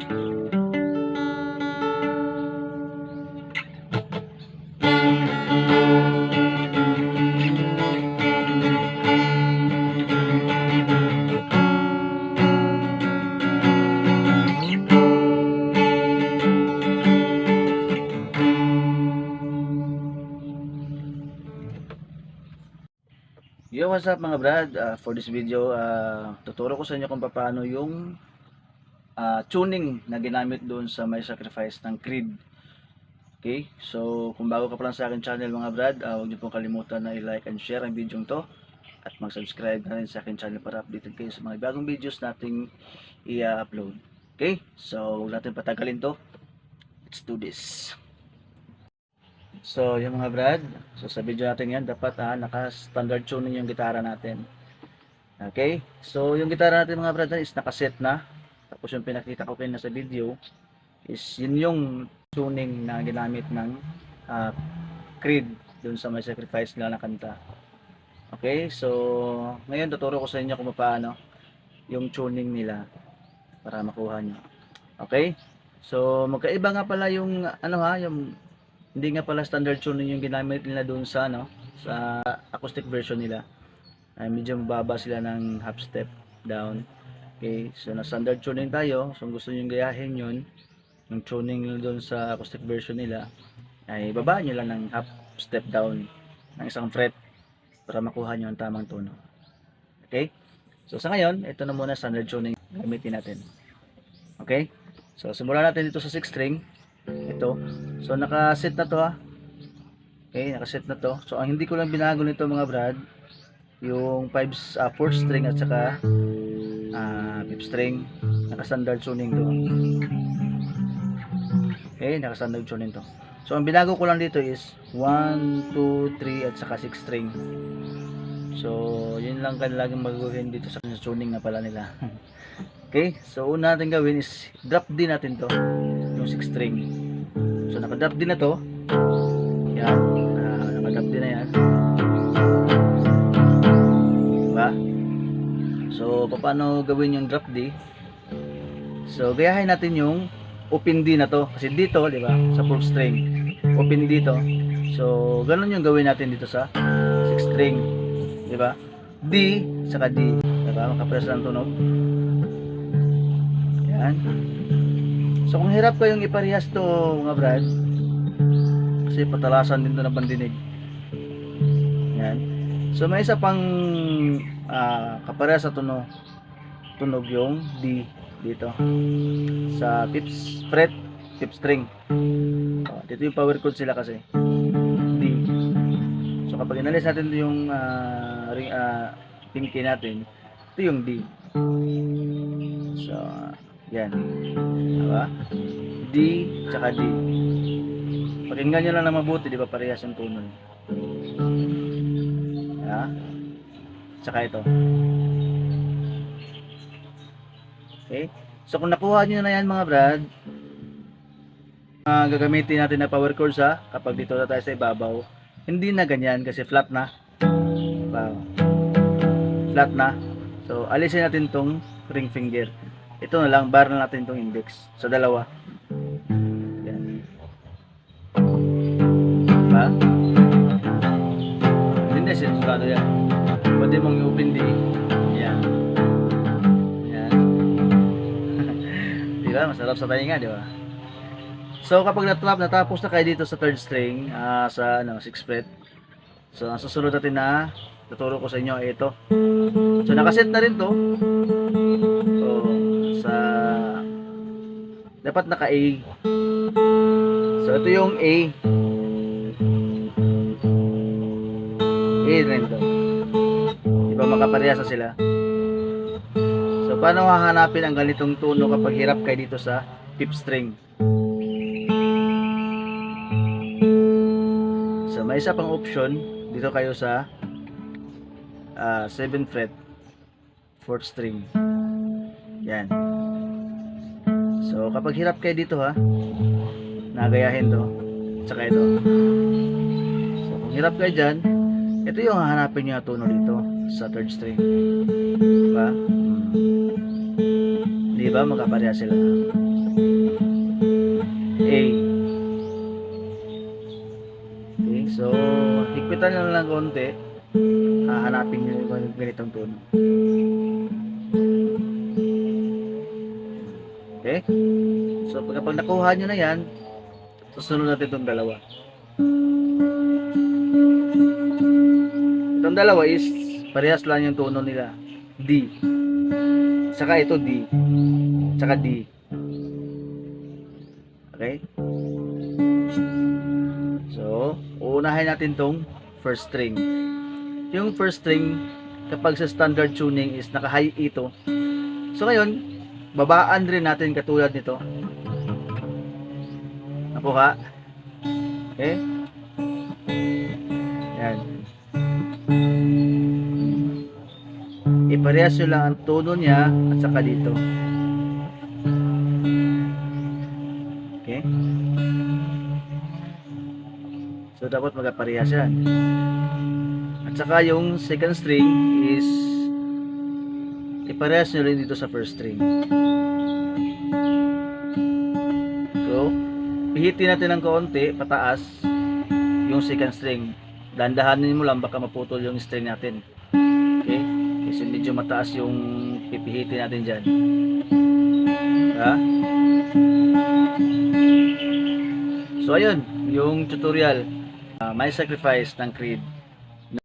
Yo, what's up mga brad? For this video, tuturo ko sa inyo kung paano yung tuning na ginamit doon sa My Sacrifice ng Creed. Okay, so kung bago ka pa lang sa akin channel mga brad, huwag niyo pong kalimutan na i-like and share ang video to at mag-subscribe na rin sa akin channel para updated kayo sa mga bagong videos nating i-upload. Okay, so huwag natin patagalin to. Let's do this. So yung mga brad, so sa video natin yan dapat naka-standard tuning yung gitara natin. Okay, so yung gitara natin mga brad is nakaset na. Tapos yung pinakita ko kayo na sa video is yun yung tuning na ginamit ng Creed dun sa My Sacrifice nila na kanta. Okay, so ngayon tuturo ko sa inyo kung paano yung tuning nila para makuha nyo. Okay, so magkaiba nga pala yung yung hindi nga pala standard tuning yung ginamit nila doon sa sa acoustic version nila. Ay medyo mababa sila ng half step down. Okay, so na standard tuning tayo. So kung gusto niyo gayahin 'yun, yung tuning nila doon sa acoustic version nila, ay baba niyo lang ng half step down ng isang fret para makuha niyo ang tamang tono. Okay? So sa ngayon, ito na muna standard tuning gamitin natin. Okay? So simulan natin dito sa 6 string. Ito. So naka-set na to Okay, naka-set na to. So ang hindi ko lang binago nito mga brad, yung 4th string at saka 5th string, naka-standard tuning to. Okay, naka-standard tuning to. So ang binago ko lang dito is 1, 2, 3 at saka 6 string. So yun lang laging magagawin dito sa tuning na pala nila. Okay, so una natin gawin is drop D natin to, yung 6 string. So naka-drop D na to. Yan, naka-drop D na yan. Diba? So paano gawin yung drop D? So gayahin natin yung open D na to. Kasi dito, di ba, sa 4th string, open D to. So ganun yung gawin natin dito sa 6 string. Di ba? D, saka D. Diba? Makapress lang tunog. Yan. So kung hirap kayong iparehas to mga brad, kasi patalasan din to ng pandinig. Yan. So may isa pang kaparehas sa tunog yung D dito sa 5th fret, 5th string. Dito yung power chord sila kasi D. So kapag inalis natin yung pinky natin, ito yung D. So yan, diba? D tsaka D. Pakinggan nyo lang na mabuti, diba parehas yung tono. Tsaka ito. Okay, so kung nakuha nyo na yan mga brad, gagamitin natin na power chords kapag dito na tayo sa ibabaw. Hindi na ganyan kasi flat na. Wow. Flat na. So alisin natin tong ring finger. Ito na lang, bar na natin itong index sa dalawa. Yan. Diba? Hindi, sinusado yan. Pwede mong i-open D. Yan. Yan. Diba? Masarap sa tainga, diba? So, kapag natapos na kayo dito sa 3rd string, sa 6th fret. So, ang susunod natin na tuturo ko sa inyo ay ito. So, nakaset na rin to. So, dapat naka A. So ito yung A. A rin to. Diba makaparehas na sila? So paano hahanapin ang ganitong tono kapag hirap kayo dito sa 5th string? So may isa pang option dito kayo sa 7th fret, 4th string. Yan. So kapag hirap kayo dito nagayahin to, tsaka ito. So kung hirap kayo dyan, ito yung hahanapin nyo na tono dito sa 3rd string. Diba? Diba? Magkapareha sila. A. Okay, so higpitan nyo lang konti. Hahanapin nyo yung ganitong tono. Okay? So kapag nakuha nyo na yan, susunod natin itong dalawa. Itong dalawa is parehas lang yung tono nila. D. Saka ito D. Saka D. Okay? So, uunahin natin tong first string. Yung first string, kapag sa standard tuning is naka-high E ito. So, ngayon, babaan rin natin katulad nito. Nakuha. Okay? Yan. Iparehas nyo lang ang tono niya at saka dito. Okay? So, dapat magkaparehas yan. At saka yung second string is iparehas nyo rin dito sa first string. So, pihitin natin ng kaunti pataas yung second string. Dandahanin mo lang baka maputol yung string natin. Okay? Kasi medyo mataas yung pipihitin natin dyan. Ha? So ayun, yung tutorial, My Sacrifice ng Creed.